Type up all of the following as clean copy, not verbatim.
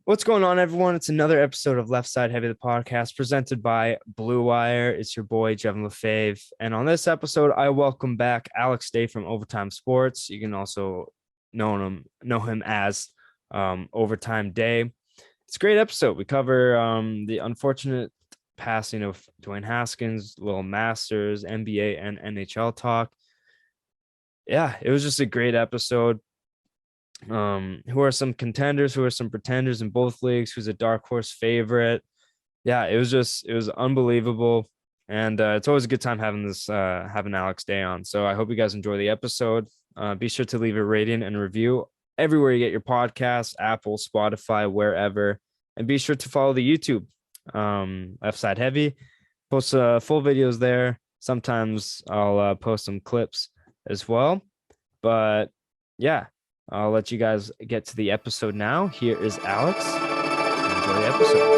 What's going on, everyone? It's another episode of Left Side Heavy, the podcast presented by Blue Wire. It's your boy, Jevin LaFave. And on this episode, I welcome back Alex Day from Overtime Sports. You can also know him as Overtime Day. It's a great episode. We cover the unfortunate passing of Dwayne Haskins, little Masters, NBA, and NHL talk. Yeah, it was just a great episode. Who are some contenders, who are some pretenders in both leagues, who's a dark horse favorite. Yeah, it was unbelievable. And it's always a good time having Alex Day on. So I hope you guys enjoy the episode. Be sure to leave a rating and review everywhere you get your podcasts, Apple, Spotify, wherever. And be sure to follow the YouTube, Left Side Heavy. Post full videos there. Sometimes I'll post some clips as well. But yeah, I'll let you guys get to the episode now. Here is Alex. Enjoy the episode.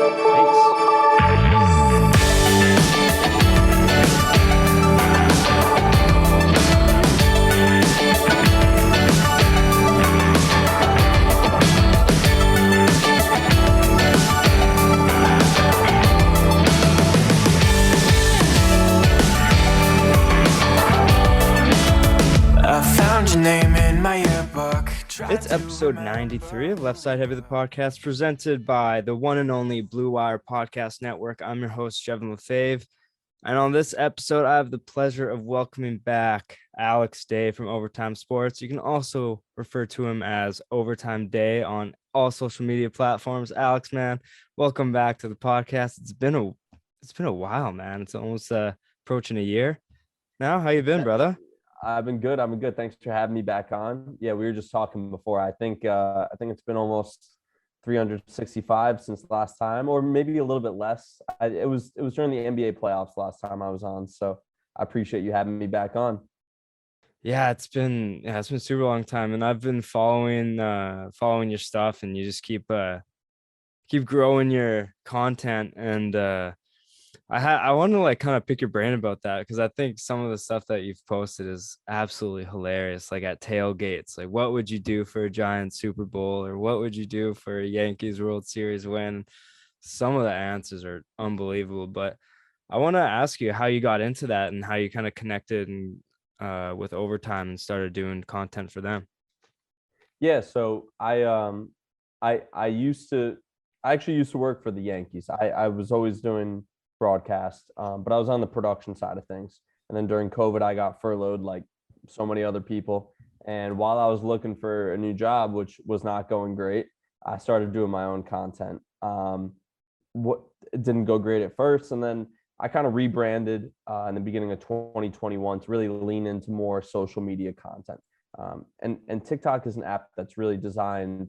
I found your name in my yearbook. It's episode 93 of Left Side Heavy, the podcast presented by the one and only Blue Wire Podcast Network. I'm your host, Jevin LaFave. And on this episode, I have the pleasure of welcoming back Alex Day from Overtime Sports. You can also refer to him as Overtime Day on all social media platforms. Alex, man, welcome back to the podcast. It's been a while, man. It's almost approaching a year now. How you been, brother? I've been good. Thanks for having me back on. Yeah, we were just talking before. I think it's been almost 365 since last time, or maybe a little bit less. It was during the NBA playoffs last time I was on. So I appreciate you having me back on. Yeah, it's been a super long time, and I've been following your stuff, and you just keep growing your content. And I want to like kind of pick your brain about that, because I think some of the stuff that you've posted is absolutely hilarious. Like at tailgates, like what would you do for a Giants Super Bowl, or what would you do for a Yankees World Series win? Some of the answers are unbelievable, but I want to ask you how you got into that and how you kind of connected and with Overtime and started doing content for them. Yeah, so I actually used to work for the Yankees. I was always doing broadcast, but I was on the production side of things. And then during COVID, I got furloughed like so many other people. And while I was looking for a new job, which was not going great, I started doing my own content. What It didn't go great at first, and then I kind of rebranded in the beginning of 2021 to really lean into more social media content. And TikTok is an app that's really designed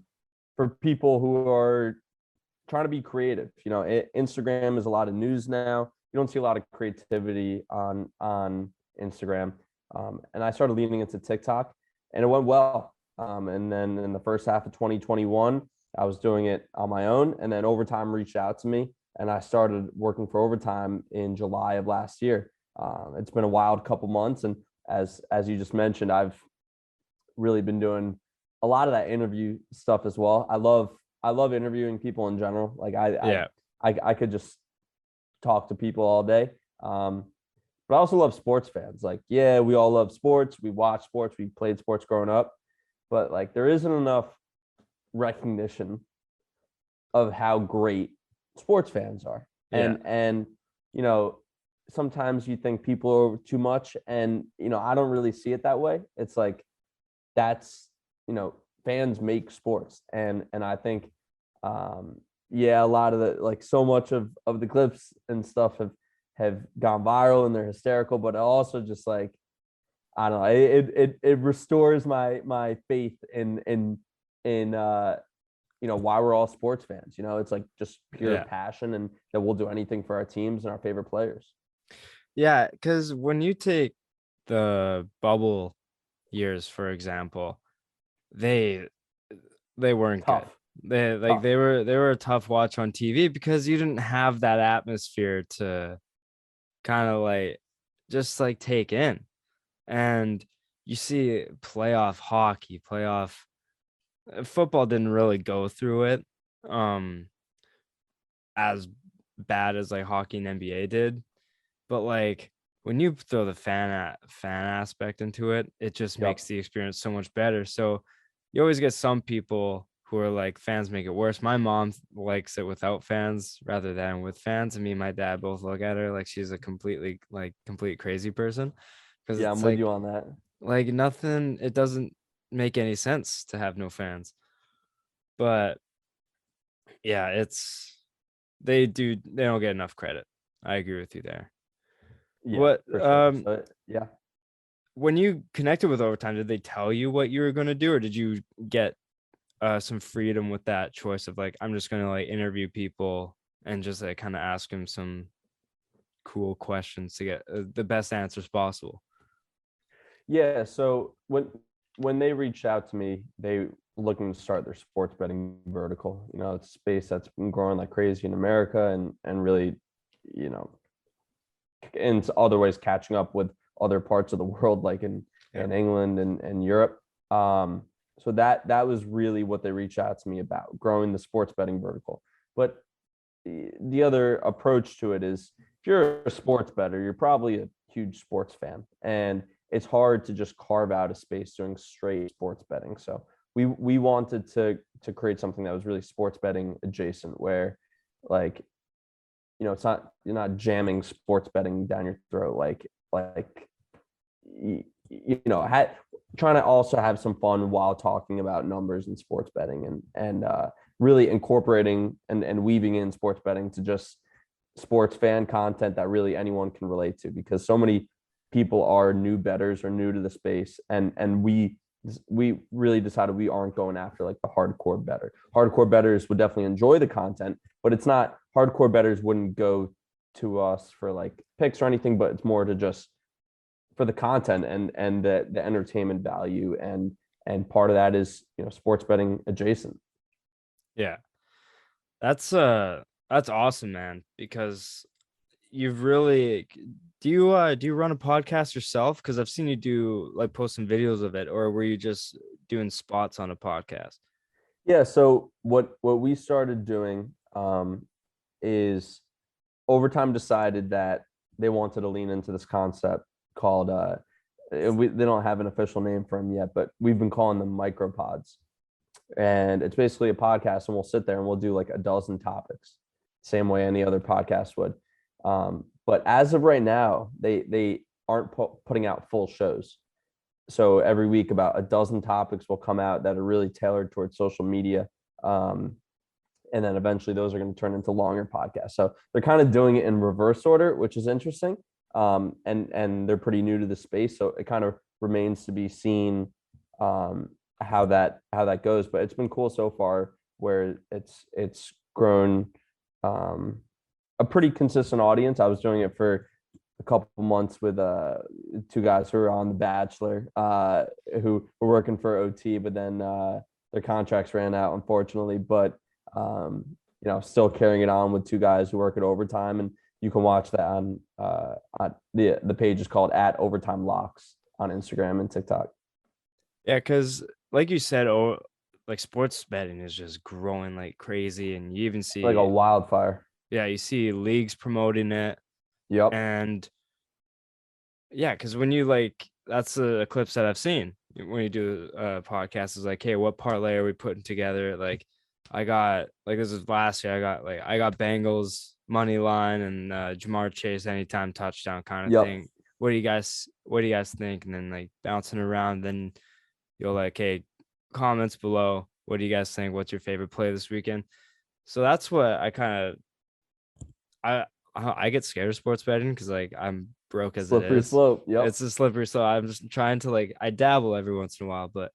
for people who are trying to be creative. Instagram is a lot of news now. You don't see a lot of creativity on Instagram. And I started leaning into TikTok, and it went well. And then in the first half of 2021, I was doing it on my own, and then Overtime reached out to me, and I started working for Overtime in July of last year. It's been a wild couple months, and as you just mentioned, I've really been doing a lot of that interview stuff as well. I love interviewing people in general. Like I could just talk to people all day. But I also love sports fans. Like, yeah, we all love sports. We watch sports. We played sports growing up, but like there isn't enough recognition of how great sports fans are. And sometimes you think people are too much, and I don't really see it that way. It's like that's fans make sports, and I think a lot of the, like, so much of the clips and stuff have gone viral and they're hysterical, but it also just, like, I don't know, it restores my faith in why we're all sports fans. It's like just pure passion, and that we'll do anything for our teams and our favorite players. Yeah, because when you take the bubble years, for example, they weren't Tough. good. They were a tough watch on TV because you didn't have that atmosphere to kind of like just like take in. And you see playoff hockey, playoff football didn't really go through it. as bad as like hockey and NBA did, but like when you throw the fan aspect into it, it just Yep. makes the experience so much better. So you always get some people who are like fans make it worse. My mom likes it without fans rather than with fans, and me and my dad both look at her like she's a complete crazy person, because Yeah, I'm it's with you on that. like nothing. It doesn't make any sense to have no fans. But yeah, they don't get enough credit. I agree with you there. Yeah, What for sure. So yeah. when you connected with Overtime, did they tell you what you were going to do, or did you get some freedom with that choice of like, I'm just going to like interview people and just like kind of ask them some cool questions to get the best answers possible? Yeah, so when they reached out to me, they looking to start their sports betting vertical. It's a space that's been growing like crazy in America, and really, you know, in other ways catching up with other parts of the world, like in England and Europe. So that was really what they reached out to me about, growing the sports betting vertical. But the other approach to it is, if you're a sports bettor, you're probably a huge sports fan, and it's hard to just carve out a space doing straight sports betting. So we wanted to create something that was really sports betting adjacent, where like, it's not, you're not jamming sports betting down your throat, like trying to also have some fun while talking about numbers and sports betting, and really incorporating and weaving in sports betting to just sports fan content that really anyone can relate to, because so many people are new bettors or new to the space, and we really decided we aren't going after like the hardcore bettor. Hardcore bettors would definitely enjoy the content, but it's not, hardcore bettors wouldn't go to us for like picks or anything, but it's more to just for the content and the entertainment value, and part of that is sports betting adjacent. Yeah, that's awesome, man, because you've really do you run a podcast yourself? Because I've seen you do like post some videos of it, or were you just doing spots on a podcast? Yeah, so what we started doing is, Overtime decided that they wanted to lean into this concept called they don't have an official name for them yet, but we've been calling them micropods. And it's basically a podcast, and we'll sit there and we'll do like a dozen topics, same way any other podcast would. But as of right now, they aren't putting out full shows. So every week, about a dozen topics will come out that are really tailored towards social media. And then eventually those are going to turn into longer podcasts. So they're kind of doing it in reverse order, which is interesting. And they're pretty new to the space, so it kind of remains to be seen how that goes. But it's been cool so far, where it's grown a pretty consistent audience. I was doing it for a couple months with two guys who were on The Bachelor, who were working for OT, but then their contracts ran out, unfortunately. But still carrying it on with two guys who work at Overtime, and you can watch that on the page is called @OvertimeLocks on Instagram and TikTok. Yeah, because like you said, like sports betting is just growing like crazy, and you even see Like a wildfire. Yeah, you see leagues promoting it. Yep. And yeah, because when you like, that's the clips that I've seen when you do a podcast, is like, hey, what parlay are we putting together? Like, I got like, this is last year, I got Bengals money line and Jamar Chase anytime touchdown kind of thing. What do you guys think? And then like bouncing around, then you'll like, hey, comments below, what do you guys think? What's your favorite play this weekend? So that's what I get scared of sports betting, because like I'm broke as slippery it is. Slope. Yep. It's a slippery slope. I'm just trying to like, I dabble every once in a while, but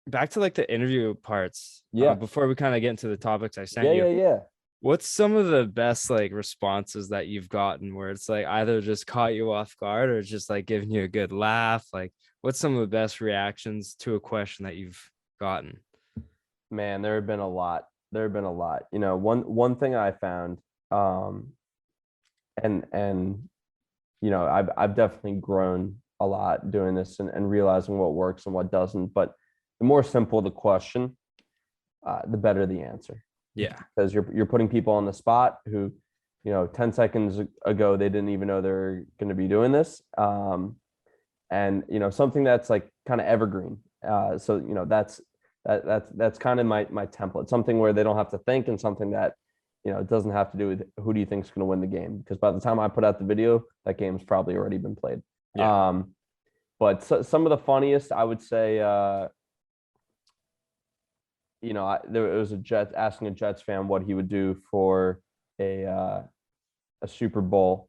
back to like the interview parts. Yeah. Before we kind of get into the topics I sent you. Yeah. What's some of the best like responses that you've gotten where it's like either just caught you off guard or just like giving you a good laugh? Like, what's some of the best reactions to a question that you've gotten? Man, there have been a lot. One thing I found, and I've definitely grown a lot doing this and realizing what works and what doesn't. But the more simple the question, the better the answer. Yeah. Because you're putting people on the spot who, 10 seconds ago they didn't even know they're going to be doing this. And something that's like kind of evergreen. So that's kind of my template. Something where they don't have to think, and something that it doesn't have to do with who do you think is going to win the game. Because by the time I put out the video, that game's probably already been played. Yeah. But some of the funniest, I would say, there was asking a Jets fan what he would do for a Super Bowl,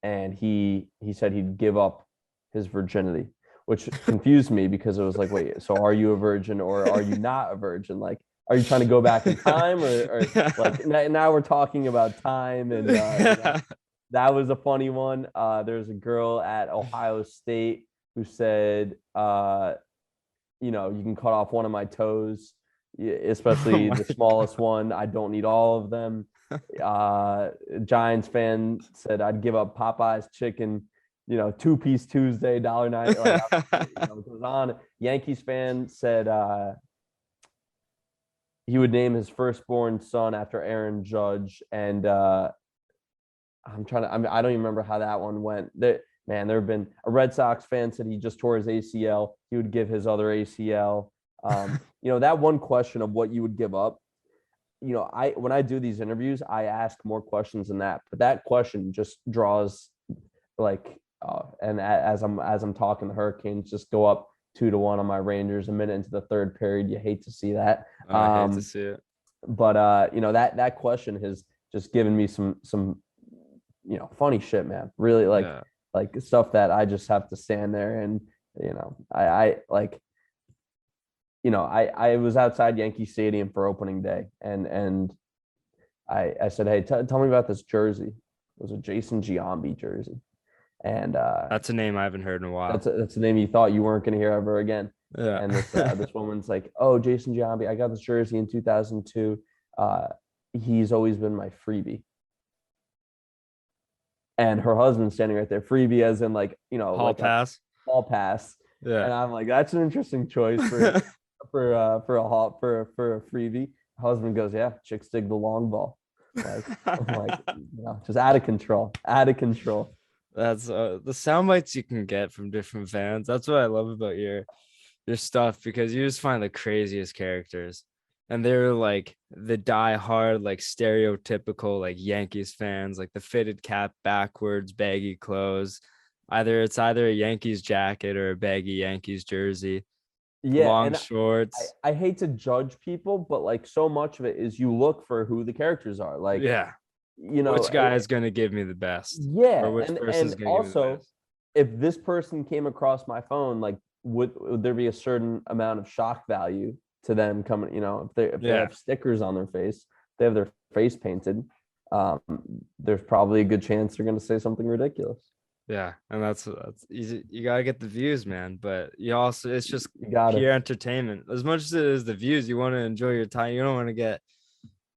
and he said he'd give up his virginity, which confused me because it was like, wait, so are you a virgin or are you not a virgin? Like, are you trying to go back in time, or like now we're talking about time? And that was a funny one. There's a girl at Ohio State who said, you can cut off one of my toes, especially the smallest one. I don't need all of them. Giants fan said I'd give up Popeye's chicken, 2-piece Tuesday, $1.90. Like, it goes on. Yankees fan said he would name his firstborn son after Aaron Judge. And I don't even remember how that one went. There have been a Red Sox fan said he just tore his ACL. He would give his other ACL. That one question of what you would give up, when I do these interviews, I ask more questions than that, but that question just draws like, and as I'm talking, the Hurricanes just go up 2-1 on my Rangers a minute into the third period. You hate to see that. I hate to see it. But that question has just given me some funny shit, man. Really like stuff that I just have to stand there and I was outside Yankee Stadium for opening day, and I said, hey, tell me about this jersey. It was a Jason Giambi jersey. And that's a name I haven't heard in a while. That's a name you thought you weren't going to hear ever again. Yeah. And this woman's like, oh, Jason Giambi, I got this jersey in 2002. He's always been my freebie. And her husband's standing right there. Freebie as in like, hall pass. Hall pass. Yeah. And I'm like, that's an interesting choice for a freebie. Her husband goes, yeah, chicks dig the long ball. Like, I'm like, just out of control. That's the sound bites you can get from different fans. That's what I love about your stuff, because you just find the craziest characters, and they're like the die-hard, like stereotypical like Yankees fans, like the fitted cap backwards, baggy clothes. It's either a Yankees jacket or a baggy Yankees jersey. Yeah, long shorts. I hate to judge people, but like so much of it is you look for who the characters are. Like, yeah. Which guy is going to give me the best? Yeah. Or which person is going to give me the also, best? if this person came across my phone, like, would there be a certain amount of shock value to them coming, if they have stickers on their face, they have their face painted, there's probably a good chance they're going to say something ridiculous. Yeah, and that's easy. You got to get the views, man, but it's just pure entertainment. As much as it is the views, you want to enjoy your time. You don't want to get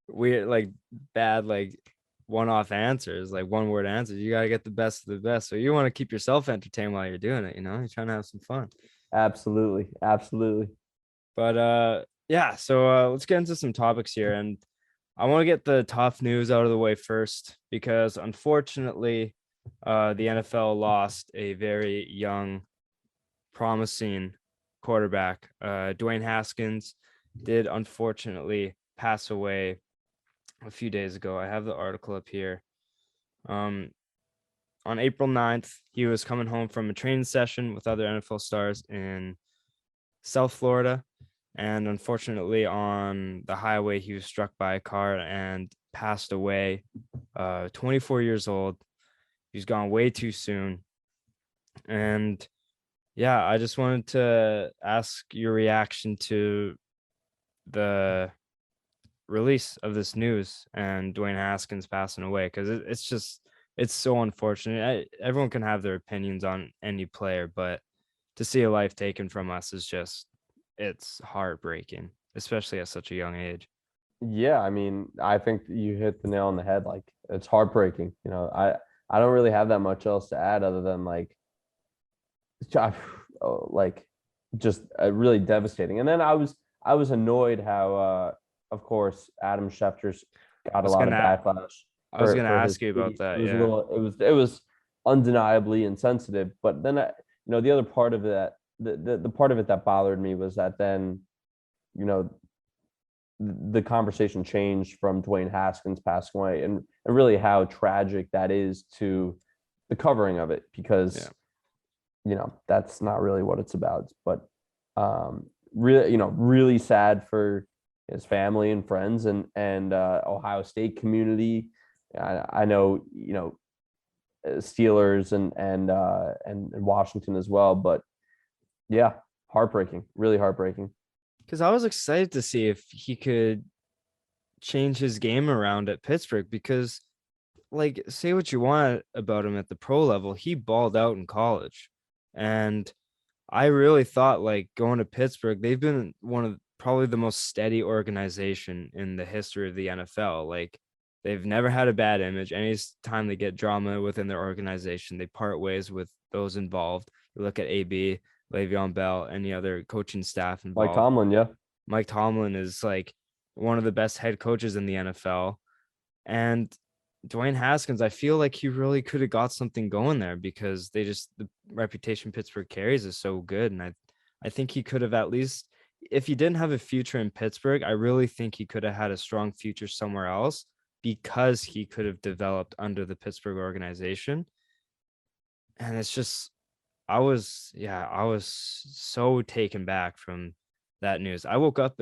weird, like bad, like one-off answers, like one-word answers. You got to get the best of the best. So you want to keep yourself entertained while you're doing it. You're trying to have some fun. Absolutely. But yeah, so let's get into some topics here, and I want to get the tough news out of the way first, because unfortunately, the NFL lost a very young, promising quarterback. Dwayne Haskins did unfortunately pass away a few days ago. I have the article up here. On April 9th, he was coming home from a training session with other NFL stars in South Florida. And unfortunately, on the highway, he was struck by a car and passed away. 24 years old. He's gone way too soon. And yeah, I just wanted to ask your reaction to the release of this news and Dwayne Haskins passing away, because it's so unfortunate. Everyone can have their opinions on any player, but to see a life taken from us is it's heartbreaking, especially at such a young age. Yeah, I mean, I think you hit the nail on the head. Like, it's heartbreaking. I don't really have that much else to add other than just really devastating. And then I was annoyed how of course, Adam Schefter's got a was lot of gonna backlash I was gonna for his ask you about tweet. that. It was a Yeah. little, it was undeniably insensitive. But then, the other part of that, the part of it that bothered me was that then, you know, the conversation changed from Dwayne Haskins passing away, and really how tragic that is to the covering of it, because that's not really what it's about. But really, really sad for his family and friends, and Ohio State community. I know, Steelers and Washington as well. But yeah, heartbreaking, really heartbreaking. Because I was excited to see if he could change his game around at Pittsburgh, because, like, say what you want about him at the pro level, he balled out in college. And I really thought, like, going to Pittsburgh, they've been one of probably the most steady organization in the history of the NFL. Like, they've never had a bad image. Any time they get drama within their organization, they part ways with those involved. You look at AB, Le'Veon Bell, any other coaching staff involved. Mike Tomlin, yeah. Mike Tomlin is like one of the best head coaches in the NFL. And Dwayne Haskins, I feel like he really could have got something going there, because the reputation Pittsburgh carries is so good. And I think he could have, at least, if he didn't have a future in Pittsburgh, I really think he could have had a strong future somewhere else, because he could have developed under the Pittsburgh organization. And it's just, I was so taken back from that news. I woke up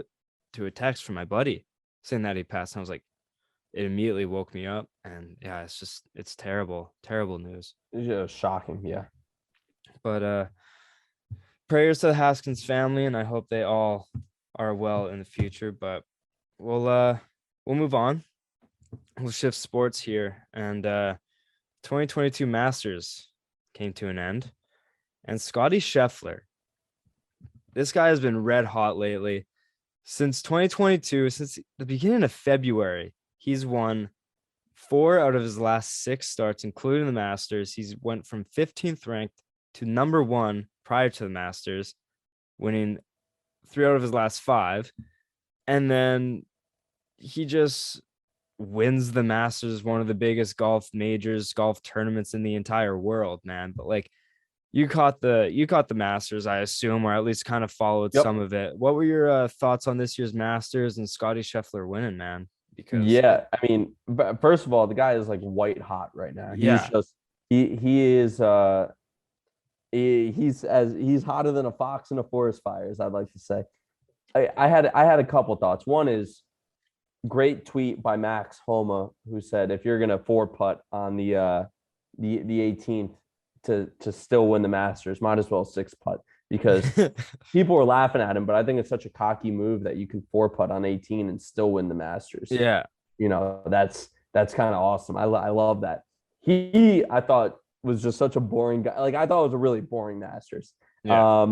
to a text from my buddy saying that he passed. And I was like, it immediately woke me up. And yeah, it's terrible news. Yeah, shocking. Yeah. But prayers to the Haskins family, and I hope they all are well in the future. But we'll move on. We'll shift sports here. And 2022 Masters came to an end. And Scottie Scheffler, this guy has been red hot lately. Since 2022, since the beginning of February, he's won 4 out of his last 6 starts, including the Masters. He's went from 15th ranked to number 1 prior to the Masters, winning 3 out of his last 5. And then he just wins the Masters, one of the biggest golf majors, golf tournaments in the entire world, man. But like, you caught the Masters, I assume, or at least kind of followed some of it. What were your thoughts on this year's Masters and Scottie Scheffler winning, man? Because yeah, I mean, but first of all, the guy is like white hot right now. Yeah. He's just he is he's hotter than a fox in a forest fire, as I'd like to say. I had a couple thoughts. One is, great tweet by Max Homa, who said, if you're gonna 4-putt on the 18th to still win the Masters, might as well 6-putt, because people were laughing at him. But I think it's such a cocky move that you can 4-putt on 18 and still win the Masters. Yeah, that's kind of awesome. I love that. He, I thought, was just such a boring guy. Like, I thought it was a really boring Masters. Yeah.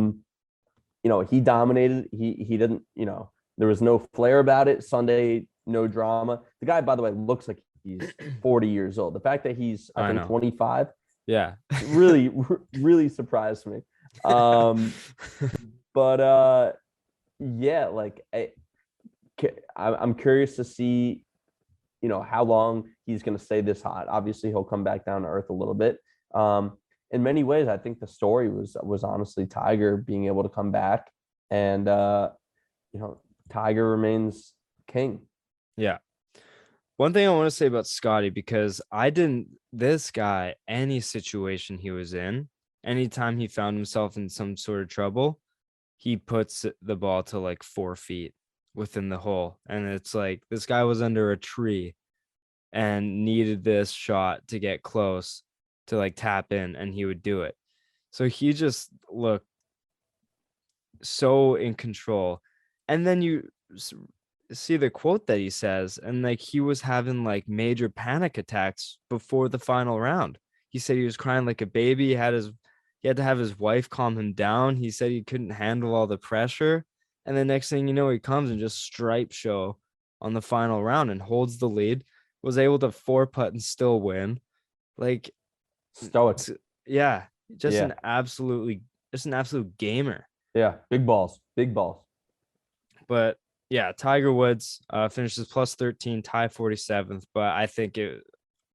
He dominated. He didn't. There was no flair about it. Sunday, no drama. The guy, by the way, looks like he's 40 years old. The fact that he's, I think, 25. Yeah. really, really surprised me. But yeah, like, I'm curious to see, how long he's going to stay this hot. Obviously, he'll come back down to earth a little bit. In many ways, I think the story was honestly Tiger being able to come back, and Tiger remains king. Yeah. One thing I want to say about Scottie, because this guy, any situation he was in, anytime he found himself in some sort of trouble, he puts the ball to like 4 feet within the hole. And it's like, this guy was under a tree and needed this shot to get close to like tap in, and he would do it. So he just looked so in control. And then you see the quote that he says, and like, he was having like major panic attacks before the final round. He said he was crying like a baby. He had to have his wife calm him down. He said he couldn't handle all the pressure. And the next thing you know, he comes and just stripe show on the final round and holds the lead, was able to 4-putt and still win. Like, stoic. Yeah. An absolute gamer. Yeah. Big balls. But Yeah, Tiger Woods finishes plus 13, tie 47th, but I think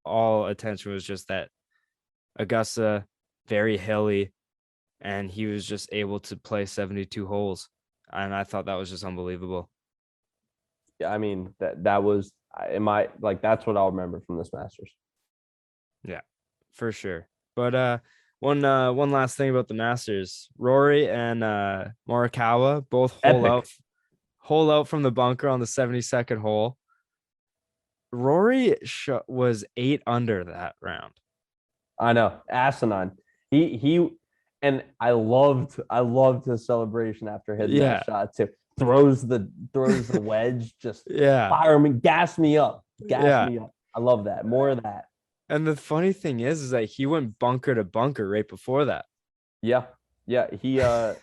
all attention was just that Augusta, very hilly, and he was just able to play 72 holes. And I thought that was just unbelievable. Yeah, I mean that was that's what I'll remember from this Masters. Yeah, for sure. But one last thing about the Masters. Rory and Morikawa both Epic. hole out from the bunker on the 72nd hole. Rory was 8 under that round. I know, asinine. He and I loved his celebration after hitting Yeah. that shot too. Throws the wedge, just Yeah. fire me, gas me up. Yeah. Me up. I love that. More of that. And the funny thing is that he went bunker to bunker right before that. Yeah. Yeah. He I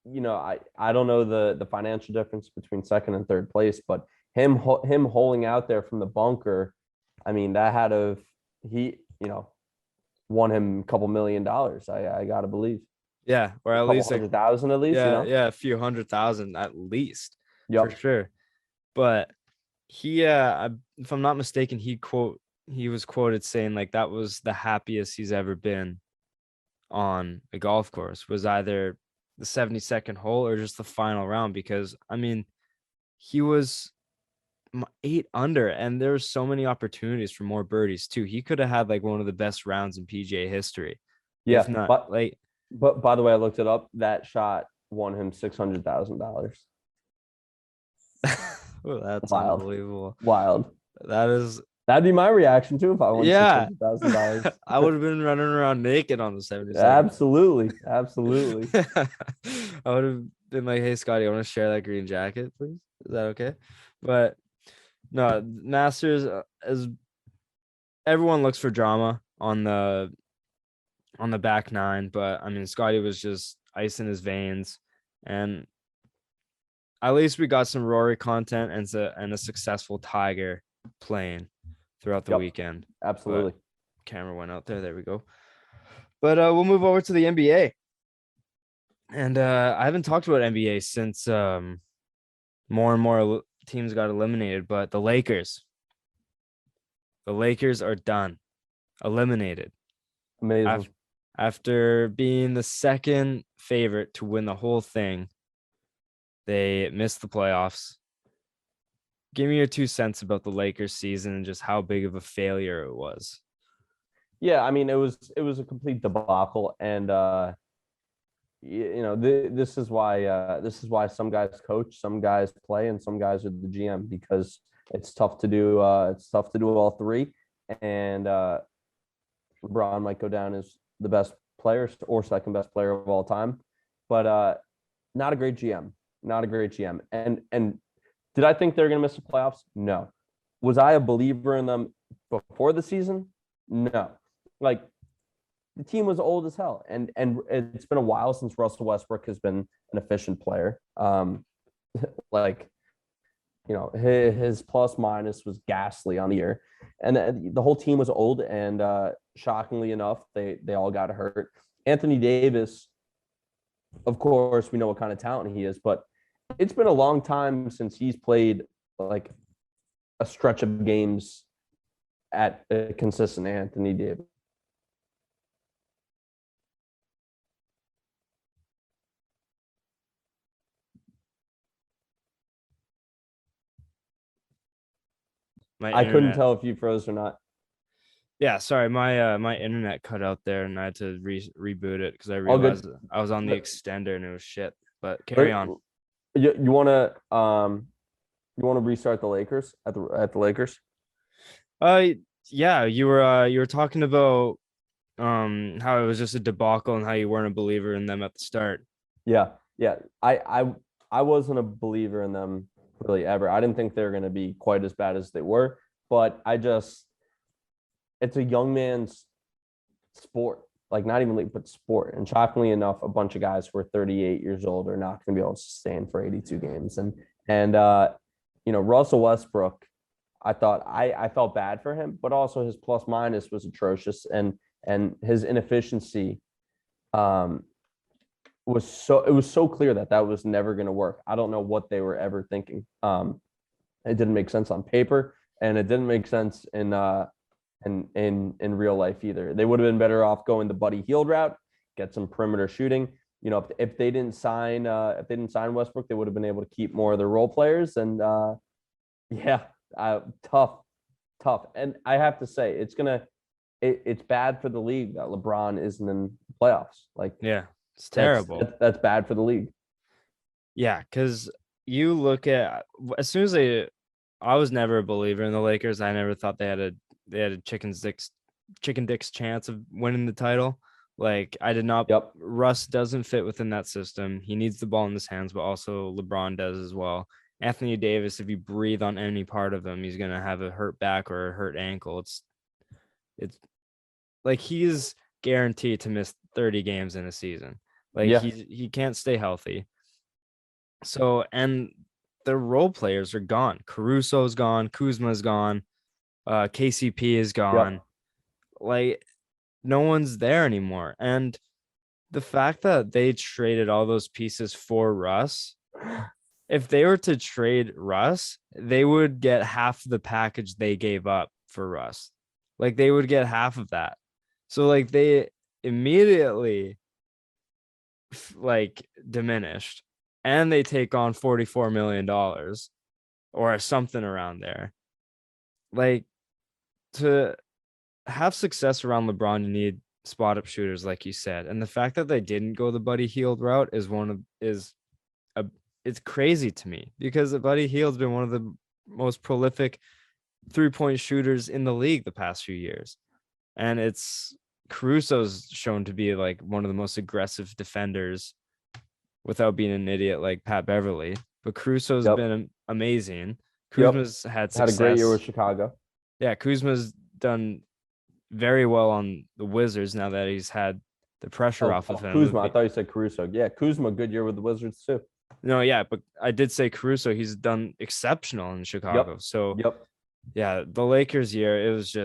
don't know the financial difference between second and third place, but him holing out there from the bunker, I mean, that had he, won him a couple $1 million. I gotta believe. Yeah, or at least 100,000 at least. Yeah, yeah, a few 100,000 at least. Yep. For sure. But he if I'm not mistaken, he was quoted saying like that was the happiest he's ever been on a golf course, was either the 72nd hole or just the final round, because I mean he was 8 under and there were so many opportunities for more birdies too. He could have had like one of the best rounds in PGA history. Yeah, If not, but by the way, I looked it up. That shot won him $600,000. oh, that's Wild. unbelievable. Wild. That'd be my reaction too if I won $600,000. I would have been running around naked on the 72nd. Absolutely. I would have been like, "Hey, Scottie, I want to share that green jacket, please." Is that okay? But no, Masters, as everyone looks for drama on the back nine, but I mean Scottie was just ice in his veins, and at least we got some Rory content and a successful Tiger playing throughout the weekend. Absolutely. But camera went out there. There we go. But we'll move over to the NBA. And I haven't talked about NBA since more and more teams got eliminated, but the Lakers are done. Eliminated. Amazing. After being the second favorite to win the whole thing, they missed the playoffs. Give me your 2 cents about the Lakers season and just how big of a failure it was. Yeah, I mean, it was a complete debacle, and this is why some guys coach, some guys play, and some guys are the GM, because it's tough to do all three, and LeBron might go down as the best player or second best player of all time, but not a great GM. And did I think they're going to miss the playoffs? No. Was I a believer in them before the season? No. Like, the team was old as hell, and it's been a while since Russell Westbrook has been an efficient player. His plus minus was ghastly on the year, and the whole team was old. And shockingly enough, they all got hurt. Anthony Davis, of course, we know what kind of talent he is, but it's been a long time since he's played like a stretch of games at a consistent Anthony Davis. I couldn't tell if you froze or not. Yeah, sorry, my internet cut out there, and I had to reboot it because I realized I was on the extender and it was shit. But carry on. You want to restart the Lakers at the Lakers? Yeah, you were talking about how it was just a debacle and how you weren't a believer in them at the start. Yeah. I wasn't a believer in them really ever. I didn't think they were going to be quite as bad as they were, but it's a young man's sport, like not even league, but sport. And shockingly enough, a bunch of guys who are 38 years old are not going to be able to sustain for 82 games. And Russell Westbrook, I thought I felt bad for him, but also his plus minus was atrocious, and his inefficiency was so clear that was never going to work. I don't know what they were ever thinking. It didn't make sense on paper, and it didn't make sense in real life either. They would have been better off going the Buddy Hield route, get some perimeter shooting. If they didn't sign Westbrook, they would have been able to keep more of their role players. And tough. And I have to say, it's bad for the league that LeBron isn't in the playoffs. Like, yeah, it's terrible. That's bad for the league. Yeah, because you look at as soon as I was never a believer in the Lakers. I never thought they had a chicken dicks chance of winning the title. Like, I did not. Yep. Russ doesn't fit within that system. He needs the ball in his hands, but also LeBron does as well. Anthony Davis, if you breathe on any part of him, he's gonna have a hurt back or a hurt ankle. It's like he's guaranteed to miss 30 games in a season. Like, he can't stay healthy. So, and the role players are gone. Caruso's gone. Kuzma's gone. KCP is gone. Yep. Like, no one's there anymore. And the fact that they traded all those pieces for Russ, if they were to trade Russ, they would get half the package they gave up for Russ. Like, they would get half of that. So, like, they immediately diminished, and they take on $44 million or something around there. Like, to have success around LeBron, you need spot up shooters, like you said. And the fact that they didn't go the Buddy Hield route it's crazy to me, because Buddy Hield's been one of the most prolific 3-point shooters in the league the past few years. And Caruso's shown to be like one of the most aggressive defenders without being an idiot like Pat Beverly. But Caruso's been amazing. Kuzma's had success. Had a great year with Chicago. Yeah, Kuzma's done very well on the Wizards now that he's had the pressure off of him. Kuzma, I thought you said Caruso. Yeah, Kuzma, good year with the Wizards too. No, yeah, but I did say Caruso. He's done exceptional in Chicago. So, yeah, the Lakers year, it was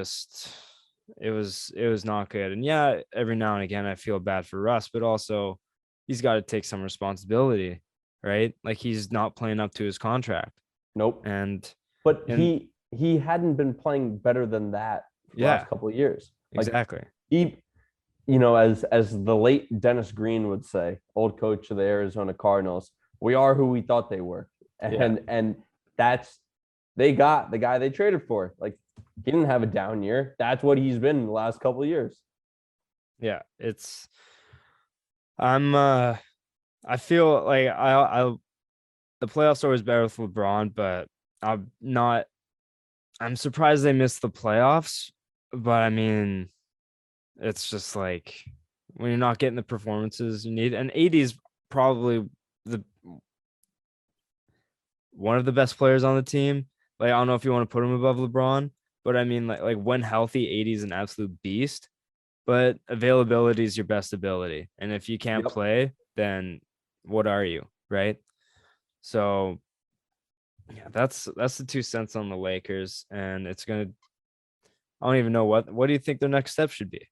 not good. And yeah, every now and again, I feel bad for Russ, but also he's got to take some responsibility, right? Like, he's not playing up to his contract. Nope. But he hadn't been playing better than that for the last couple of years. Exactly. He, as the late Dennis Green would say, old coach of the Arizona Cardinals, we are who we thought they were. And they got the guy they traded for. Like, he didn't have a down year. That's what he's been in the last couple of years. Yeah, I feel like the playoffs are always better with LeBron, but I'm surprised they missed the playoffs. But I mean, it's just like when you're not getting the performances you need, and AD is probably one of the best players on the team. Like, I don't know if you want to put him above LeBron, but I mean, like when healthy, AD is an absolute beast. But availability is your best ability, and if you can't play, then what are you, right? So, yeah, that's the 2 cents on the Lakers, and I don't even know what do you think their next step should be?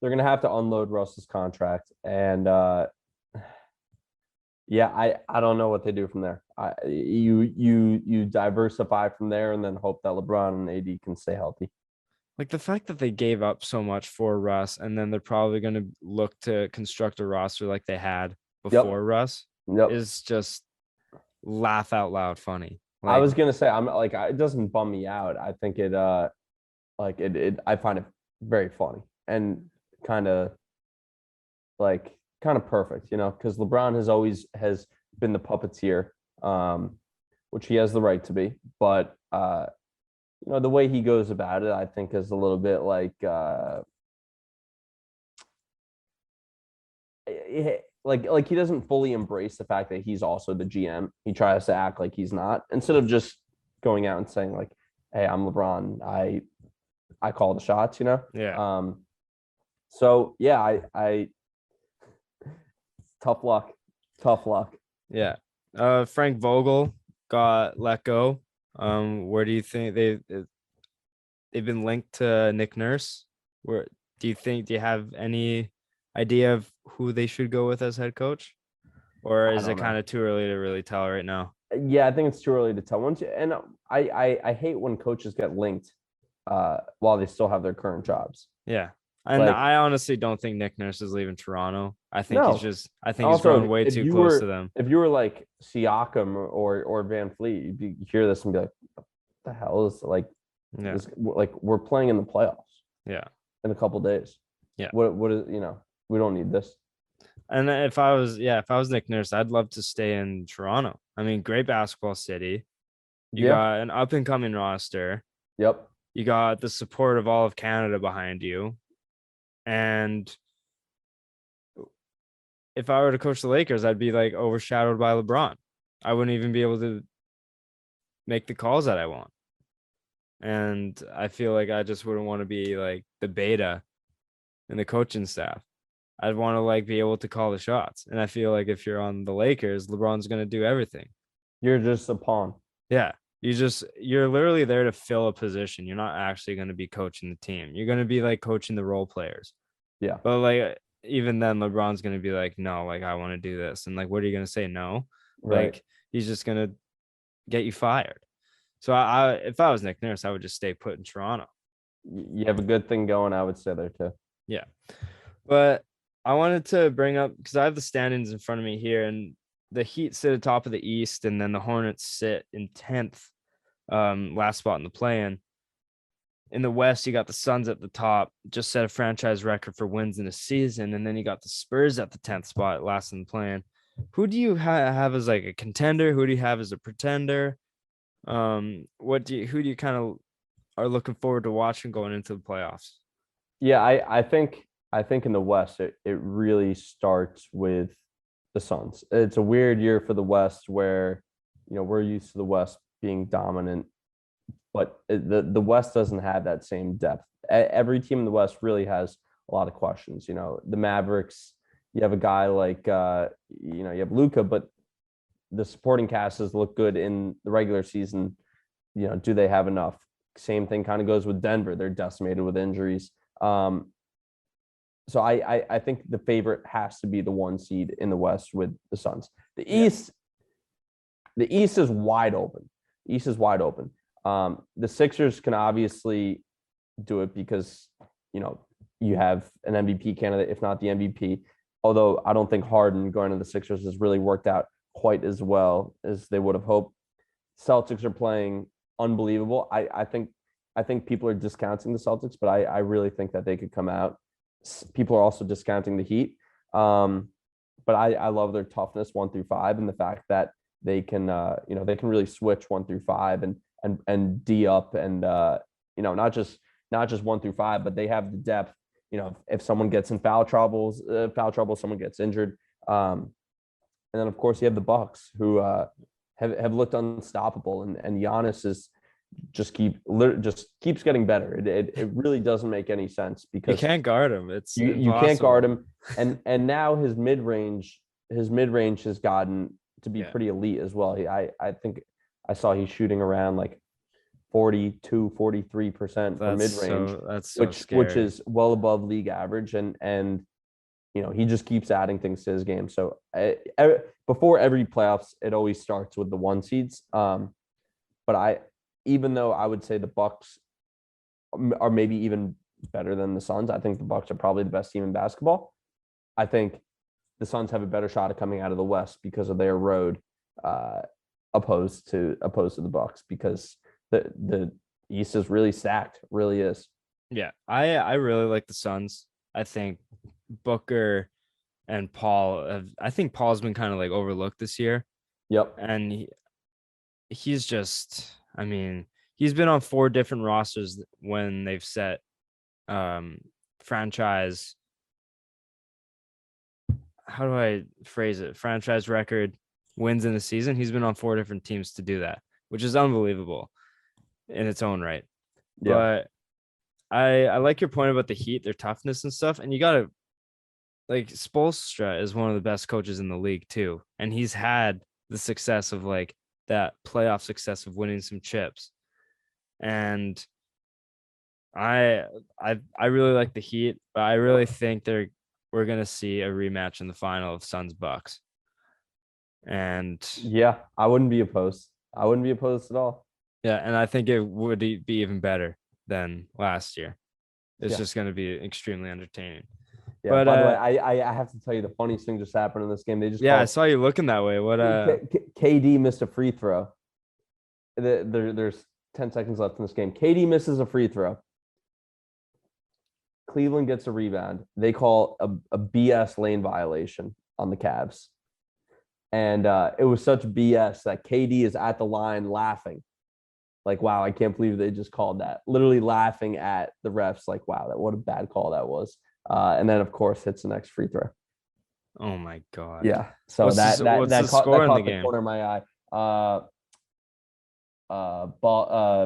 They're gonna have to unload Russ's contract, and I don't know what they do from there. You diversify from there, and then hope that LeBron and AD can stay healthy. Like, the fact that they gave up so much for Russ, and then they're probably going to look to construct a roster like they had before Russ is just laugh out loud funny. Like, I was gonna say, I'm like, it doesn't bum me out. I think I find it very funny and kind of perfect, because LeBron has been the puppeteer, which he has the right to be, but the way he goes about it, I think, is a little bit like he doesn't fully embrace the fact that he's also the GM. He tries to act like he's not, instead of just going out and saying like, "Hey, I'm LeBron. I call the shots." Yeah. So yeah, I tough luck. Yeah. Frank Vogel got let go. Where do you think they've been linked to Nick Nurse? Do you have any idea of who they should go with as head coach? Or I is it don't know. kind of too early to really tell right now? Yeah, I think it's too early to tell. I hate when coaches get linked while they still have their current jobs. Yeah. And Like, I honestly don't think Nick Nurse is leaving Toronto. no. I think he's Also, growing way if too you close to were them. like Siakam or Van Fleet, you hear this and be like, "What the hell is like Yeah. this? Like we're playing in the playoffs Yeah. in a couple days. Yeah. What is we don't need this. And if I was Nick Nurse, I'd love to stay in Toronto. I mean, great basketball city. You Yeah. got an up and coming roster. Yep. You got the support of all of Canada behind you. And if I were to coach the Lakers, I'd be like overshadowed by LeBron. I wouldn't even be able to make the calls that I want. And I feel like I just wouldn't want to be like the beta in the coaching staff. I'd want to like be able to call the shots. And I feel like if you're on the Lakers, LeBron's going to do everything. You're just a pawn. Yeah. You're literally there to fill a position. You're not actually going to be coaching the team. You're going to be like coaching the role players. Yeah. But like even then LeBron's going to be like, no, like I want to do this. And like, what are you going to say? No, Right. like he's just going to get you fired. So if I was Nick Nurse, I would just stay put in Toronto. You have a good thing going, I would say there too. Yeah. But I wanted to bring up because I have the standings in front of me here, and the Heat sit at top of the East, and then the Hornets sit in 10th, last spot in the play-in. In the West, you got the Suns at the top, just set a franchise record for wins in a season, and then you got the Spurs at the 10th spot, last in the play-in. Who do you have as like a contender? Who do you have as a pretender? Who do you kind of are looking forward to watching going into the playoffs? Yeah, I think in the West it really starts with the Suns. It's a weird year for the West where we're used to the West being dominant, but the West doesn't have that same depth. Every team in the West really has a lot of questions. The Mavericks, you have a guy like you have Luka, but the supporting casts look good in the regular season. Do they have enough? Same thing kind of goes with Denver. They're decimated with injuries. So I think the favorite has to be the 1 seed in the West with the Suns. The East is wide open. The Sixers can obviously do it because you have an MVP candidate, if not the MVP. Although I don't think Harden going to the Sixers has really worked out quite as well as they would have hoped. Celtics are playing unbelievable. I think people are discounting the Celtics, but I really think that they could come out. People are also discounting the Heat. But I love their toughness 1 through 5 and the fact that they can they can really switch 1 through 5 and D up and not just 1 through 5, but they have the depth. If someone gets in foul trouble, someone gets injured. And then of course you have the Bucks who have looked unstoppable, and Giannis just keeps getting better. It really doesn't make any sense because you can't guard him. It's you can't guard him, and now his mid range has gotten to be pretty elite as well. I think I saw he's shooting around like 42-43% from mid range, which is well above league average, and he just keeps adding things to his game. So before every playoffs, it always starts with the 1 seeds. But even though I would say the Bucks are maybe even better than the Suns, I think the Bucks are probably the best team in basketball. I think the Suns have a better shot of coming out of the West because of their road, opposed to the Bucks, because the East is really stacked, really is. Yeah, I really like the Suns. I think Booker and I think Paul's been kind of like overlooked this year. Yep. And he's just, I mean, he's been on 4 different rosters when they've set franchise. How do I phrase it? Franchise record wins in the season. He's been on 4 different teams to do that, which is unbelievable in its own right. Yeah. But I like your point about the Heat, their toughness and stuff. And you got to, like, Spoelstra is one of the best coaches in the league too. And he's had the success of like that playoff success of winning some chips. And I really like the Heat, but I really think they're we're gonna see a rematch in the final of Suns Bucks. And Yeah, I wouldn't be opposed. I wouldn't be opposed at all. yeah, and I think it would be even better than last year. It's Yeah. just gonna be extremely entertaining. Yeah. But By the way, I have to tell you the funniest thing just happened in this game. They just yeah, I called saw you looking that way. What KD missed a free throw. There's 10 seconds left in this game. KD misses a free throw. Cleveland gets a rebound. They call a BS lane violation on the Cavs. And it was such BS that KD is at the line laughing. Like, wow, I can't believe they just called that. Literally laughing at the refs. Like, wow, what a bad call that was. And then, of course, hits the next free throw. Oh, my God. Yeah. So what's that the score in the game? corner of my eye.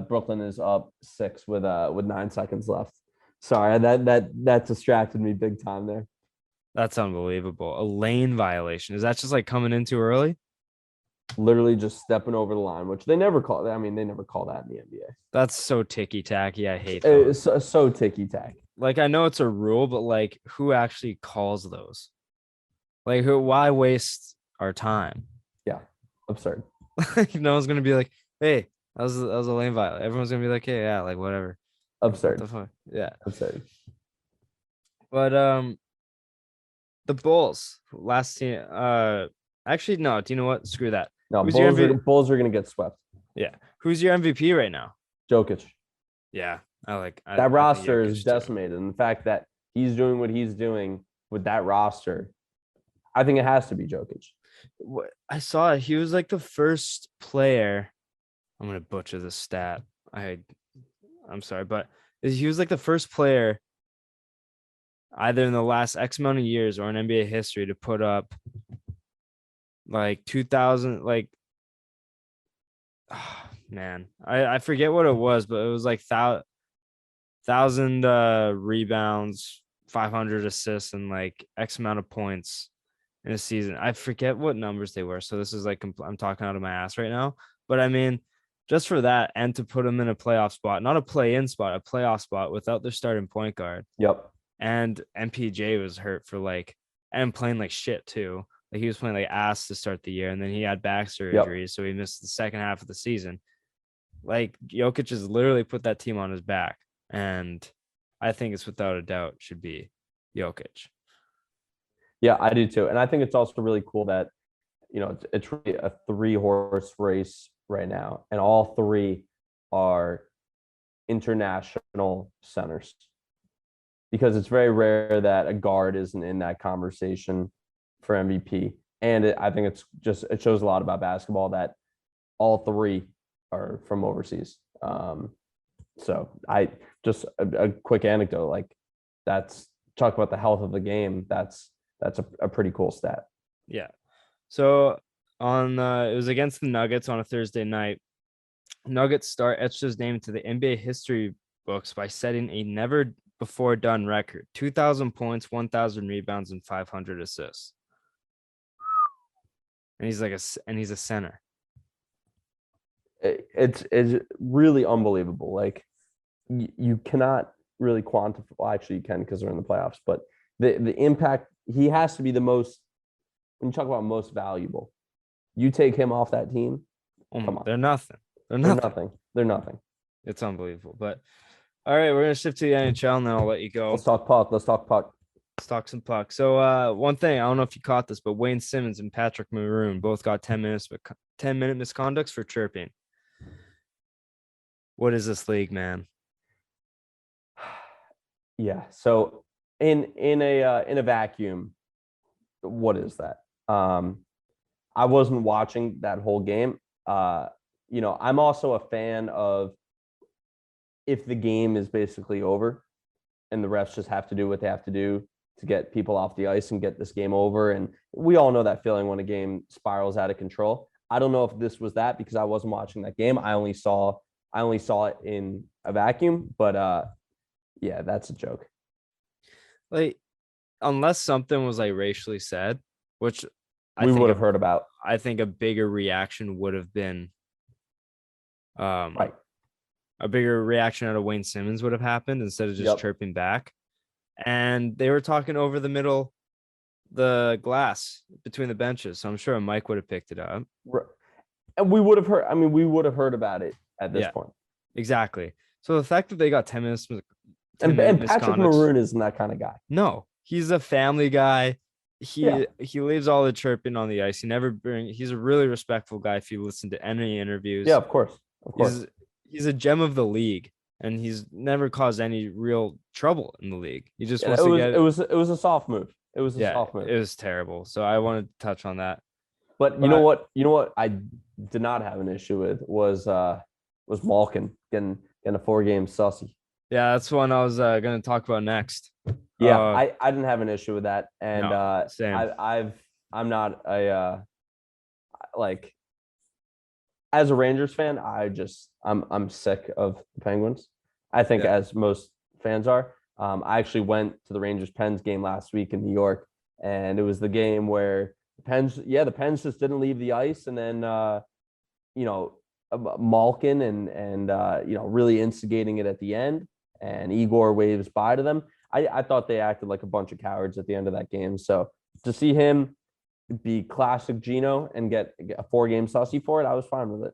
Brooklyn is up 6 with 9 seconds left. Sorry, that distracted me big time there. That's unbelievable. A lane violation. Is that just like coming in too early? Literally just stepping over the line, which they never call. I mean, they never call that in the NBA. That's so ticky tacky. I hate those. It's so ticky tack. Like, I know it's a rule, but like, who actually calls those? Like, who? Why waste our time? Yeah, absurd. No one's gonna be like, "Hey, that was a lane violation." Everyone's gonna be like, "Hey, yeah, like whatever." Absurd. What the fuck? Yeah. Absurd. But the Bulls last team. Actually, no. Do you know what? Screw that. No, Who's your Bulls are gonna get swept. Yeah. Who's your MVP right now? Jokic. Yeah, That roster is decimated. And the fact that he's doing what he's doing with that roster, I think it has to be Jokic. I saw it. He was like the first player. I'm gonna butcher the stat. I'm sorry, but he was like the first player either in the last X amount of years or in NBA history to put up like 2000, like, oh, man, I forget what it was, but it was like 1,000 rebounds, 500 assists, and like X amount of points in a season. I forget what numbers they were. So this is like, I'm talking out of my ass right now. But I mean, just for that and to put them in a playoff spot, not a play-in spot, a playoff spot without their starting point guard. Yep. And MPJ was hurt for like, and playing like shit too. Like he was playing like ass to start the year, and then he had back surgery, so he missed the second half of the season. Like Jokic has literally put that team on his back, and I think it's without a doubt should be Jokic. Yeah, I do too. And I think it's also really cool that, it's really a 3-horse race right now. And all 3 are international centers. Because it's very rare that a guard isn't in that conversation for MVP. And I think it shows a lot about basketball that all 3 are from overseas. So I just a quick anecdote, like that's talk about the health of the game. That's a pretty cool stat. Yeah. So it was against the Nuggets on a Thursday night. Nuggets star etched his name to the NBA history books by setting a never before done record: 2,000 points, 1,000 rebounds, and 500 assists. And he's a center. It's really unbelievable. Like you cannot really quantify. Well, actually, you can because they're in the playoffs. But the impact, he has to be the most. When you talk about most valuable, you take him off that team. Come on, they're nothing. They're nothing. It's unbelievable. But all right, we're gonna shift to the NHL, and then I'll let you go. Let's talk puck. Let's talk some puck. So one thing, I don't know if you caught this, but Wayne Simmons and Patrick Maroon both got 10-minute misconducts for chirping. What is this league, man? Yeah. So in a vacuum, what is that? I wasn't watching that whole game. I'm also a fan of if the game is basically over and the refs just have to do what they have to do to get people off the ice and get this game over. And we all know that feeling when a game spirals out of control. I don't know if this was that because I wasn't watching that game. I only saw it in a vacuum, but yeah, that's a joke. Like, unless something was like racially said, which we would have heard about. I think a bigger reaction would have been right. A bigger reaction out of Wayne Simmons would have happened instead of just chirping back. and they were talking over the glass between the benches. So I'm sure Mike would have picked it up. And we would have heard. I mean, we would have heard about it at this point. Exactly. So the fact that they got 10 minutes, and Patrick Maroon isn't that kind of guy. No, he's a family guy. He leaves all the chirping on the ice. He's a really respectful guy. If you listen to any interviews, yeah, of course. He's a gem of the league, and he's never caused any real trouble in the league. He just wants to get it. It was a soft move. It was a soft move. It was terrible. So I wanted to touch on that. But you know what? You know what I did not have an issue with was Malkin getting a 4-game sussy. Yeah, that's one I was going to talk about next. Yeah, I didn't have an issue with that, and no, same. I'm not a like as a Rangers fan. I'm sick of the Penguins. I think as most fans are. I actually went to the Rangers Pens game last week in New York, and it was the game where the Pens just didn't leave the ice, and then Malkin and really instigating it at the end, and Igor waves bye to them. I thought they acted like a bunch of cowards at the end of that game. So to see him be classic Gino and get a 4-game sussy for it, I was fine with it.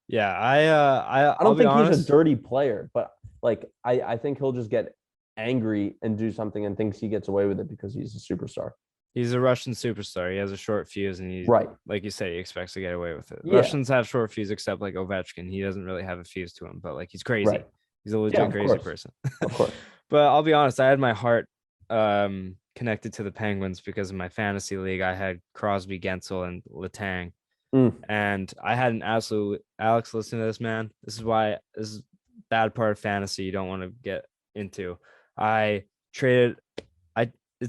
Yeah, I don't think he's a dirty player, but like I think he'll just get angry and do something and thinks he gets away with it because he's a superstar. He's a Russian superstar. He has a short fuse, and he's like you said, he expects to get away with it. Yeah. Russians have short fuse, except like Ovechkin. He doesn't really have a fuse to him, but like he's crazy. Right. He's a legit crazy person. Of course. But I'll be honest, I had my heart connected to the Penguins because in my fantasy league, I had Crosby, Gensel, and Letang. And I had an absolute Alex, listen to this, man. This is bad part of fantasy you don't want to get into. It's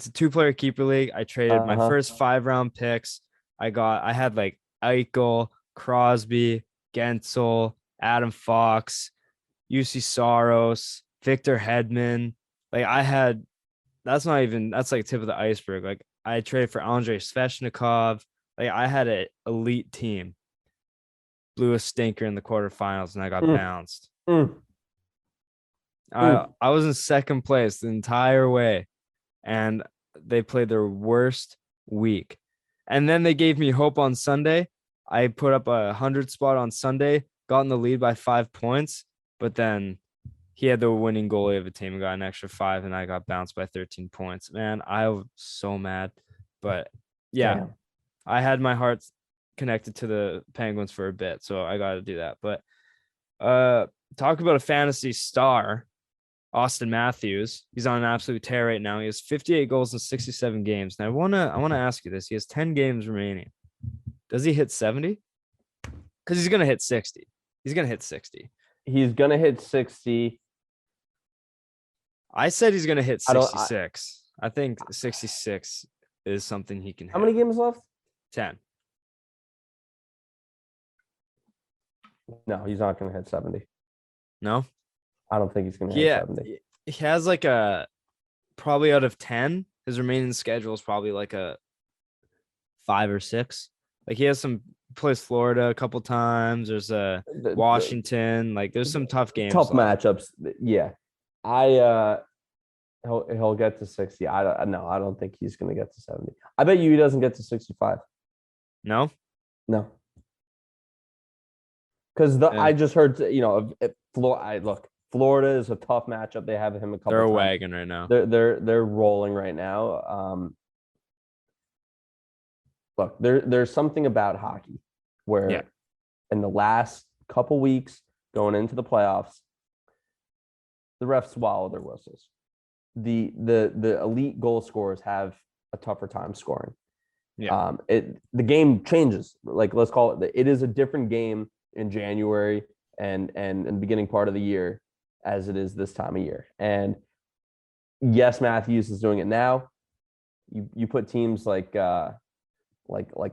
a 2-player keeper league. I traded my first 5-round picks. I had like Eichel, Crosby, Gensel, Adam Fox, UC Saros, Victor Hedman. Like that's like tip of the iceberg. Like I traded for Andrei Svechnikov. Like I had an elite team. Blew a stinker in the quarterfinals and I got bounced. I was in second place the entire way, and they played their worst week. And then they gave me hope on Sunday. I put up a 100 spot on Sunday, got in the lead by 5 points, but then he had the winning goalie of the team and got an extra 5, and I got bounced by 13 points. Man, I was so mad. But yeah, damn. I had my heart connected to the Penguins for a bit, so I got to do that. But talk about a fantasy star, Austin Matthews. He's on an absolute tear right now. He has 58 goals in 67 games. Now I wanna ask you this. He has 10 games remaining. Does he hit 70? Because he's gonna hit 60. He's gonna hit 60. He's gonna hit 60. I said he's gonna hit 66. I think 66 is something he can hit. How many games left? 10. No, he's not gonna hit 70. No? I don't think he's going to hit 70. He has like probably out of 10, his remaining schedule is probably like a 5 or 6. Like he has plays Florida a couple times. There's Washington. Like there's some tough games. Tough matchups. Yeah. He'll get to 60. I don't think he's going to get to 70. I bet you he doesn't get to 65. No? No. Because I just heard, Florida is a tough matchup. They have him a couple. They're a times. wagon right now. They're rolling right now. Look, there's something about hockey where in the last couple weeks going into the playoffs, the refs swallow their whistles. The elite goal scorers have a tougher time scoring. Yeah. The game changes. Like let's call it. It is a different game in January and the beginning part of the year as it is this time of year. And yes, Matthews is doing it now. You put teams like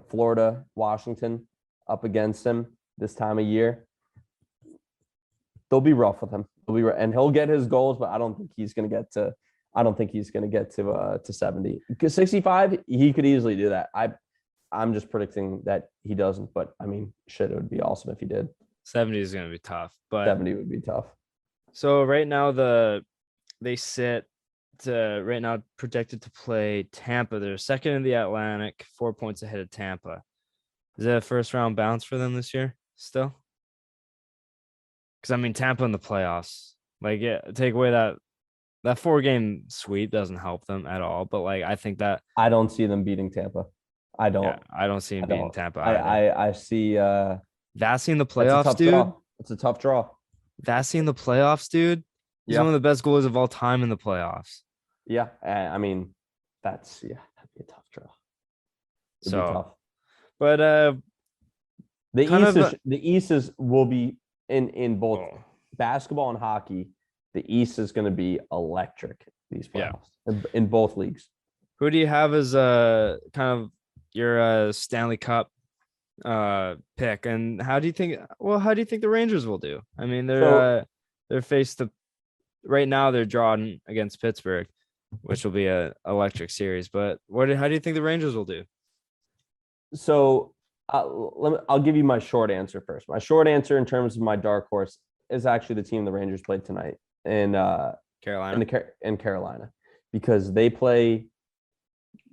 Florida, Washington up against him this time of year. They'll be rough with him. And he'll get his goals, but I don't think he's going to get to 70. Because 65, he could easily do that. I'm just predicting that he doesn't, but I mean, shit, it would be awesome if he did. 70 is going to be tough, but 70 would be tough. So right now they sit right now projected to play Tampa. They're second in the Atlantic, 4 points ahead of Tampa. Is that a first round bounce for them this year still? Because I mean, Tampa in the playoffs, like, yeah, take away that 4-game sweep doesn't help them at all. But like, I think that I don't see them beating Tampa. I don't. yeah, I don't see him I beating don't. Tampa I either. I, I see. Vasi in the It's a playoffs, tough dude. draw. It's a tough draw. Vasi in the playoffs, dude. He's Yeah. one of the best goalies of all time in the playoffs. Yeah. I mean, that'd be a tough draw. It'd be So, tough. but The kind East of the East will be in both oh, basketball and hockey. The East is going to be electric these Yeah. playoffs in both leagues. who do you have as kind of your Stanley Cup pick, and how do you think the Rangers will do? I mean, they're faced the right now they're drawn against Pittsburgh, which will be a electric series. But how do you think the Rangers will do? So I'll give you my short answer first. My short answer in terms of my dark horse is actually the team the Rangers played tonight in Carolina. in Carolina, because they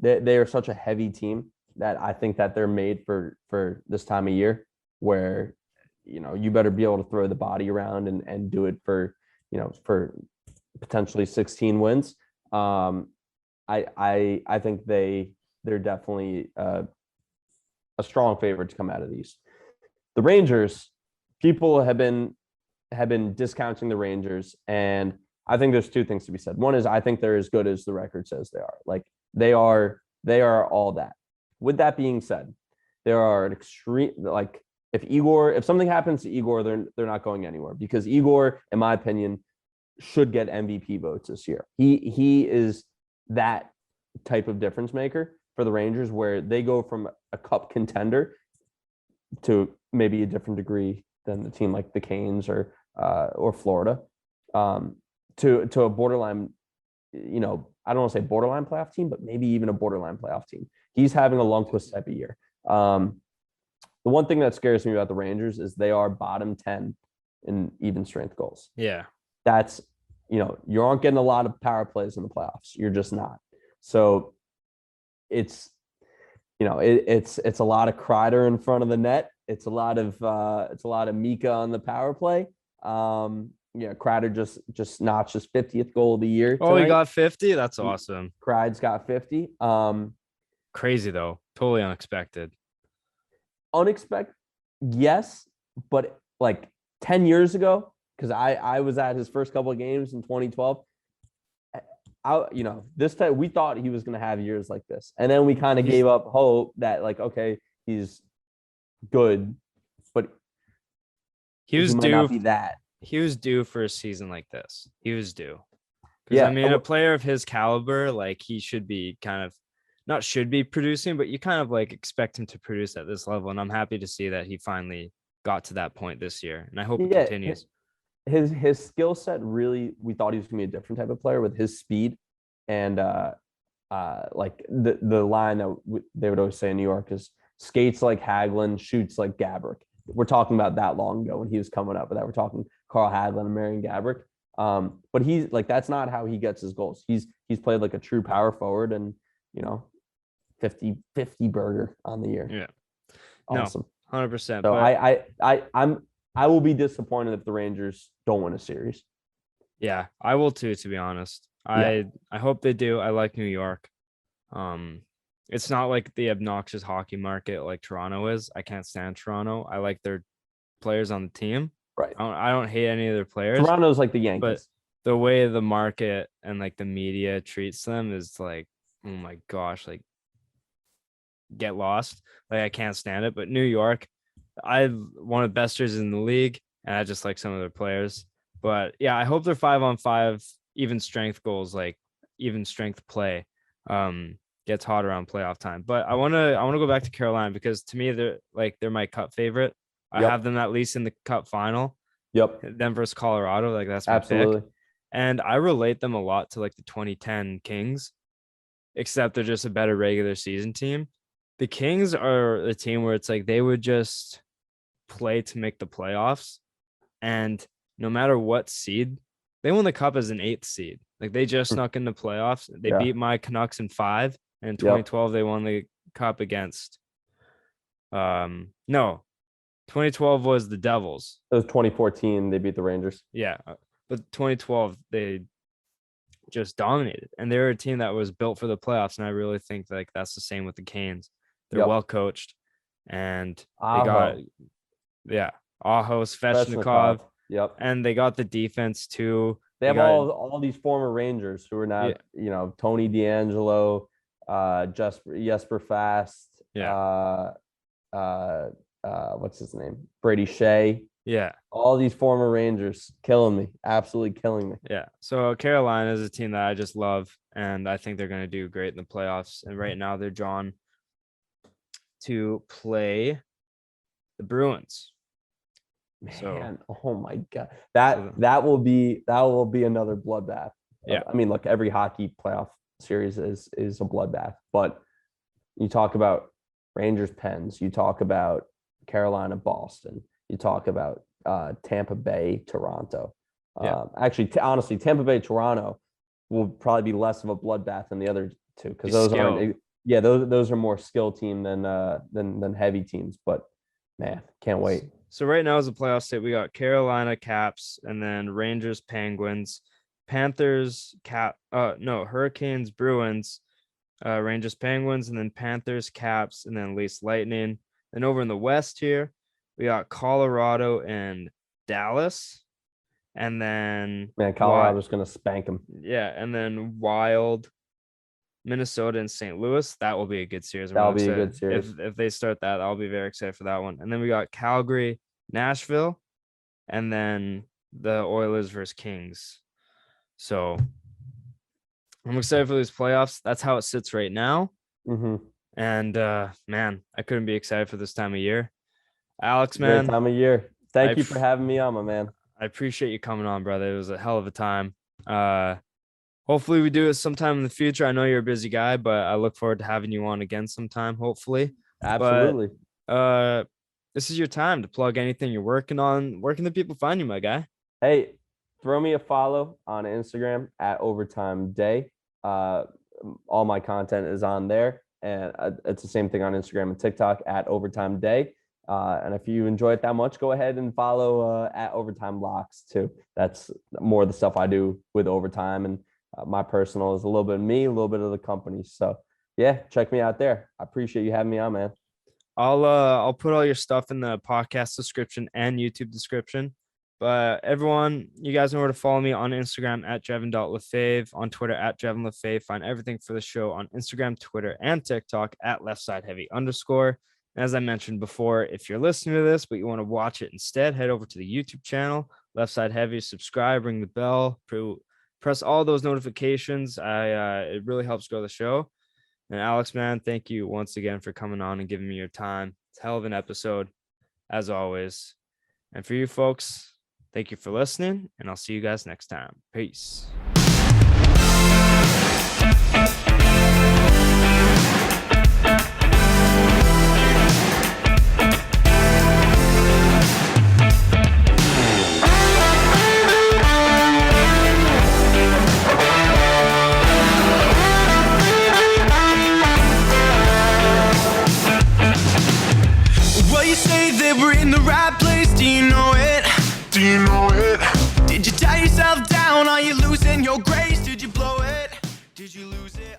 are such a heavy team that I think that they're made for this time of year, where you better be able to throw the body around and do it for potentially 16 wins. I think they're definitely a strong favorite to come out of these. The Rangers, people have been discounting the Rangers, and I think there's two things to be said. One is I think they're as good as the record says they are. Like they are all that. With that being said, there are an extreme, like if something happens to Igor, they're not going anywhere, because Igor, in my opinion, should get MVP votes this year. He is that type of difference maker for the Rangers, where they go from a cup contender to maybe a different degree than the team like the Canes or Florida, to a borderline, I don't want to say borderline playoff team, but maybe even a borderline playoff team. He's having a Lundqvist type of year. The one thing that scares me about the Rangers is they are bottom 10 in even strength goals. Yeah. That's, you aren't getting a lot of power plays in the playoffs. You're just not. So it's a lot of Kreider in front of the net. It's a lot of Mika on the power play. Kreider just notched his 50th goal of the year tonight. Oh, he got 50? That's awesome. Kreider's got 50. Crazy though. Totally unexpected. Unexpected, yes, but like 10 years ago, because I was at his first couple of games in 2012. This time we thought he was going to have years like this, and then we kind of gave up hope that, like, okay, he's good, but he was might due. Not be that. He was due for a season like this. He was due. Yeah, I mean, a player of his caliber, like, he should be not should be producing, but you kind of like expect him to produce at this level. And I'm happy to see that he finally got to that point this year, and I hope it continues. His skill set, really, we thought he was going to be a different type of player with his speed, and like the line that they would always say in New York is skates like Hagelin, shoots like Gaborik. We're talking about that long ago when he was coming up with that. We're talking Carl Hagelin and Marian Gaborik. But he's like, that's not how he gets his goals. He's played like a true power forward, and 50 burger on the year. Yeah. Awesome. No, 100%. So I will be disappointed if the Rangers don't win a series. Yeah, I will too, to be honest. I hope they do. I like New York. It's not like the obnoxious hockey market like Toronto is. I can't stand Toronto. I like their players on the team. Right. I don't hate any of their players. Toronto's like the Yankees. But the way the market and like the media treats them is like, oh my gosh, like, get lost. Like, I can't stand it. But New York, I one of the best jerseys in the league, and I just like some of their players. But yeah, I hope their 5-on-5 even strength goals, like even strength play, gets hot around playoff time. But I wanna go back to Carolina, because to me they're my cup favorite. I have them at least in the cup final. Yep. Them versus Colorado, like that's my pick. And I relate them a lot to like the 2010 Kings, except they're just a better regular season team. The Kings are the team where it's like they would just play to make the playoffs, and no matter what seed, they won the cup as an 8th seed. Like they just snuck into playoffs. They Yeah. beat my Canucks in 5, and in 2012 they won the cup against. No, 2012 was the Devils. It was 2014. They beat the Rangers. Yeah, but 2012 they just dominated, and they're a team that was built for the playoffs. And I really think like that's the same with the Canes. They're well coached, and they got Aho, Svechnikov. Yep. And they got the defense too. They have all these former Rangers who are now, Tony DeAngelo, Jesper Fast, what's his name? Brady Shea. Yeah. All these former Rangers killing me, absolutely killing me. Yeah. So Carolina is a team that I just love, and I think they're going to do great in the playoffs. And right now they're drawn to play the Bruins. Man, oh my God, that will be another bloodbath. Yeah, I mean, look, every hockey playoff series is a bloodbath, but you talk about Rangers Pens, you talk about Carolina Boston, you talk about Tampa Bay Toronto. Actually, honestly, Tampa Bay Toronto will probably be less of a bloodbath than the other two because those are more skill team than heavy teams. But man, can't wait. So right now is the playoff state. We got Carolina Caps, and then Rangers Penguins, Panthers Hurricanes Bruins, Rangers Penguins, and then Panthers Caps, and then Leafs Lightning. And over in the West here, we got Colorado and Dallas, and then Colorado's gonna spank them. Yeah, and then Wild, Minnesota, and St. Louis. That will be a good series. That'll be a good series. If they start that, I'll be very excited for that one. And then we got Calgary, Nashville, and then the Oilers versus Kings. So I'm excited for these playoffs. That's how it sits right now. Mm-hmm. And man, I couldn't be excited for this time of year. Alex, man, great time of year. Thank you for having me on, my man. I appreciate you coming on, brother. It was a hell of a time. Hopefully we do it sometime in the future. I know you're a busy guy, but I look forward to having you on again sometime, hopefully. Absolutely. But, this is your time to plug anything you're working on. Where can the people find you, my guy? Hey, throw me a follow on Instagram at Overtime Day. All my content is on there, and it's the same thing on Instagram and TikTok at Overtime Day. And if you enjoy it that much, go ahead and follow at Overtime Locks too. That's more of the stuff I do with Overtime, and my personal is a little bit of me, a little bit of the company. So yeah, check me out there. I appreciate you having me on, man. I'll put all your stuff in the podcast description and YouTube description. But everyone, you guys know where to follow me on Instagram at Jevin.Lefave, on Twitter at JevinLefave. Find everything for the show on Instagram, Twitter, and TikTok at LeftsideHeavy_. And as I mentioned before, if you're listening to this, but you want to watch it instead, head over to the YouTube channel, Left Side Heavy, subscribe, ring the bell, press all those notifications. It really helps grow the show. And Alex, man, thank you once again for coming on and giving me your time. It's a hell of an episode, as always. And for you folks, thank you for listening, and I'll see you guys next time. Peace. Well, you say that we're in the right place, do you know it? Do you know it? Did you tie yourself down? Are you losing your grace? Did you blow it? Did you lose it?